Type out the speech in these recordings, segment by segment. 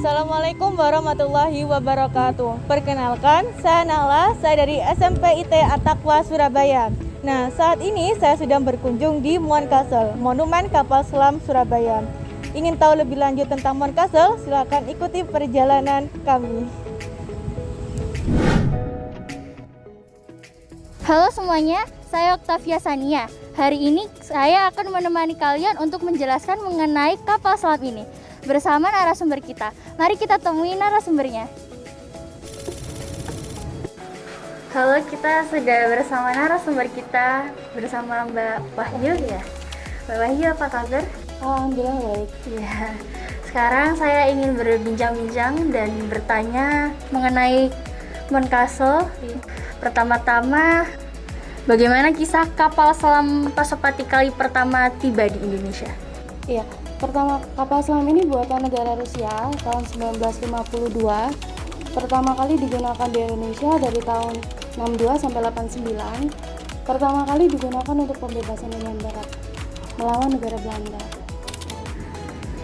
Assalamualaikum warahmatullahi wabarakatuh. Perkenalkan, saya Nala, saya dari SMP IT At-Taqwa Surabaya. Nah, saat ini saya sedang berkunjung di Muan Castle, Monumen Kapal Selam Surabaya. Ingin tahu lebih lanjut tentang Muan Castle? Silakan ikuti perjalanan kami. Halo semuanya, saya Oktavia Sania. Hari ini saya akan menemani kalian untuk menjelaskan mengenai kapal selam ini bersama narasumber kita. Mari kita temui narasumbernya. Halo, kita sudah bersama narasumber kita, bersama Mbak Wahyu ya. Mbak Wahyu, apa kabar? Alhamdulillah baik. Ya, sekarang saya ingin berbincang-bincang dan bertanya mengenai Muan Castle. Pertama-tama, bagaimana kisah kapal selam Pasopati kali pertama tiba di Indonesia? Iya, pertama kapal selam ini buatan negara Rusia tahun 1952. Pertama kali digunakan di Indonesia dari tahun 62 sampai 89. Pertama kali digunakan untuk pembebasan Irian Barat melawan negara Belanda.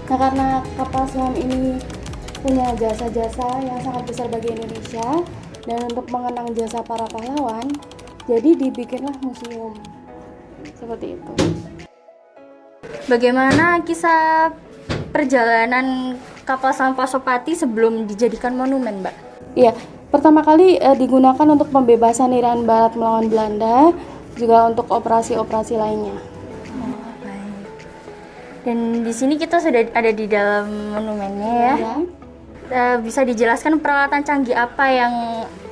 Nah, karena kapal selam ini punya jasa-jasa yang sangat besar bagi Indonesia dan untuk mengenang jasa para pahlawan, jadi dibikinlah museum seperti itu. Bagaimana kisah perjalanan kapal selam Pasopati sebelum dijadikan monumen, Mbak? Iya, pertama kali digunakan untuk pembebasan Irian Barat melawan Belanda, juga untuk operasi-operasi lainnya. Oh, baik. Dan di sini kita sudah ada di dalam monumennya ya. Ya. Bisa dijelaskan peralatan canggih apa yang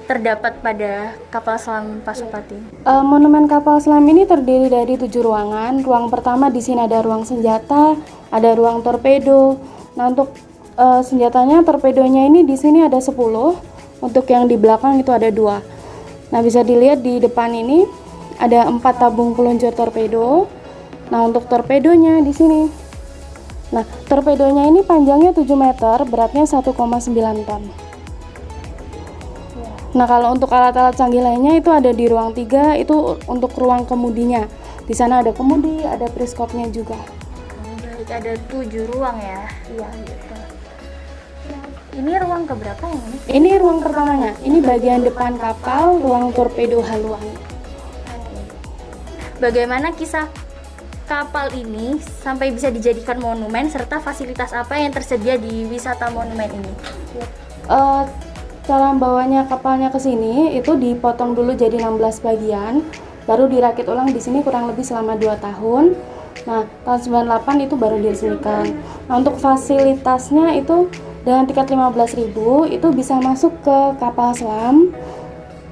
terdapat pada kapal selam Pasopati? Monumen kapal selam ini terdiri dari 7 ruangan. Ruang pertama di sini ada ruang senjata, ada ruang torpedo. Nah, untuk senjatanya, torpedonya ini di sini ada 10. Untuk yang di belakang itu ada 2. Nah, bisa dilihat di depan ini ada 4 tabung peluncur torpedo. Nah, untuk torpedonya di sini. Nah, torpedonya ini panjangnya 7 meter, beratnya 1,9 ton. Nah, kalau untuk alat-alat canggih lainnya itu ada di ruang 3, itu untuk ruang kemudinya. Di sana ada kemudi, ada periskopnya juga. Baik, ada 7 ruang ya. Iya. Gitu. Ini ruang keberapa yang ini? Ini ruang pertamanya. Ini bagian depan kapal, ruang torpedo haluan. Bagaimana kisah kapal ini sampai bisa dijadikan monumen serta fasilitas apa yang tersedia di wisata monumen ini? Cara bawanya kapalnya ke sini itu dipotong dulu jadi 16 bagian, baru dirakit ulang di sini kurang lebih selama 2 tahun. Nah, tahun 98 itu baru diresmikan. Nah, untuk fasilitasnya itu dengan tiket 15.000 itu bisa masuk ke kapal selam.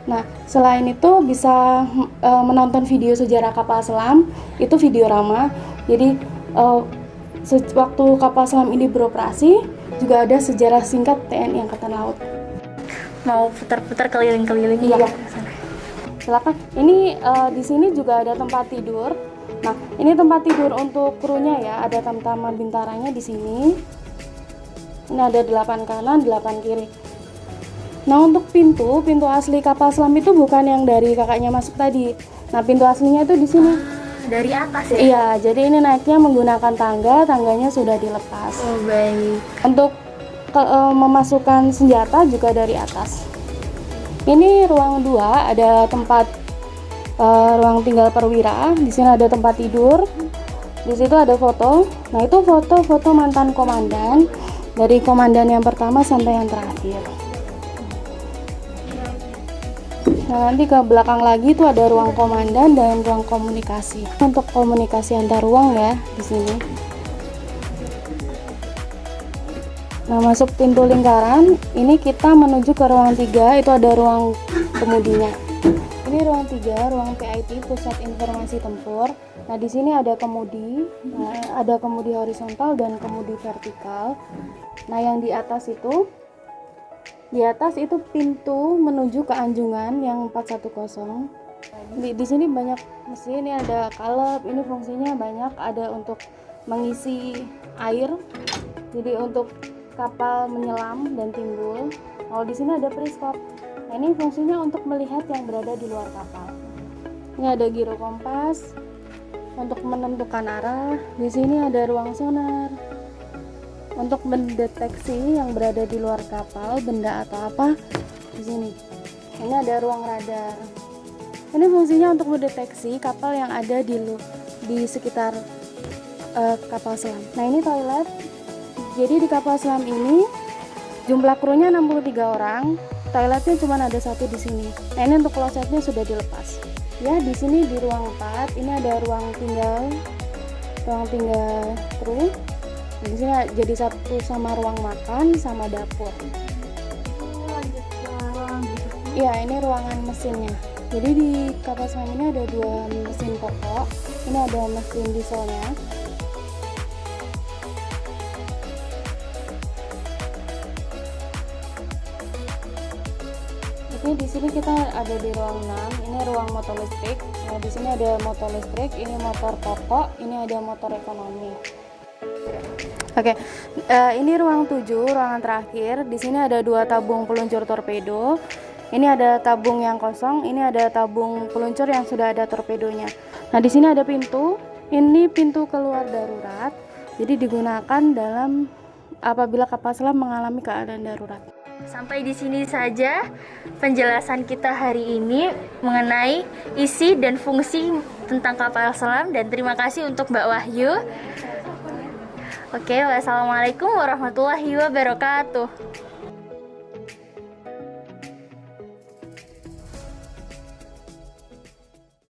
Nah, selain itu bisa menonton video sejarah kapal selam, itu videorama. Jadi waktu kapal selam ini beroperasi juga ada sejarah singkat TNI Angkatan Laut. Mau putar-putar keliling-keliling? Iya. Silakan. Ini di sini juga ada tempat tidur. Nah, ini tempat tidur untuk krunya ya. Ada tamtama bintaranya di sini. Ini ada 8 kanan, 8 kiri. Nah, untuk pintu asli kapal selam itu bukan yang dari kakaknya masuk tadi. Nah, pintu aslinya itu di sini. Dari atas ya? Iya, jadi ini naiknya menggunakan tangga, tangganya sudah dilepas. Oh, baik. Untuk memasukkan senjata juga dari atas. Ini ruang 2, ada tempat ruang tinggal perwira. Di sini ada tempat tidur. Di situ ada foto. Nah, itu foto-foto mantan komandan dari komandan yang pertama sampai yang terakhir. Nah, nanti ke belakang lagi itu ada ruang komandan dan ruang komunikasi. Untuk komunikasi antar ruang ya di sini. Nah, masuk pintu lingkaran, ini kita menuju ke ruang 3, itu ada ruang kemudinya. Ini ruang 3, ruang PIT, Pusat Informasi Tempur. Nah, di sini ada kemudi, ada kemudi horizontal dan kemudi vertikal. Nah, yang di atas itu pintu menuju ke anjungan yang 410. Di sini banyak mesin, ini ada kalep, ini fungsinya banyak, ada untuk mengisi air. Jadi untuk kapal menyelam dan timbul. Kalau di sini ada periskop. Nah, ini fungsinya untuk melihat yang berada di luar kapal. Ini ada giro kompas untuk menentukan arah. Di sini ada ruang sonar. untuk mendeteksi yang berada di luar kapal, benda atau apa di sini. Ini ada ruang radar. Ini fungsinya untuk mendeteksi kapal yang ada di sekitar kapal selam. Nah, ini toilet. Jadi di kapal selam ini jumlah krunya 63 orang. Toiletnya cuma ada satu di sini. Nah, ini untuk klosetnya sudah dilepas. Ya, di sini di ruang 4 ini ada ruang tinggal kru. Di sini jadi satu sama ruang makan sama dapur. Iya, ini ruangan mesinnya. Jadi di kapal selam ini ada 2 mesin pokok. Ini ada mesin dieselnya. Oke, di sini kita ada di ruang 6. Ini ruang motor listrik. Nah, di sini ada motor listrik, ini motor pokok, ini ada motor ekonomi. Oke, ini ruang 7, ruangan terakhir. Di sini ada 2 tabung peluncur torpedo. Ini ada tabung yang kosong, ini ada tabung peluncur yang sudah ada torpedonya. Nah, di sini ada pintu. Ini pintu keluar darurat. Jadi digunakan dalam apabila kapal selam mengalami keadaan darurat. Sampai di sini saja penjelasan kita hari ini mengenai isi dan fungsi tentang kapal selam, dan terima kasih untuk Mbak Wahyu. Oke, wassalamualaikum warahmatullahi wabarakatuh.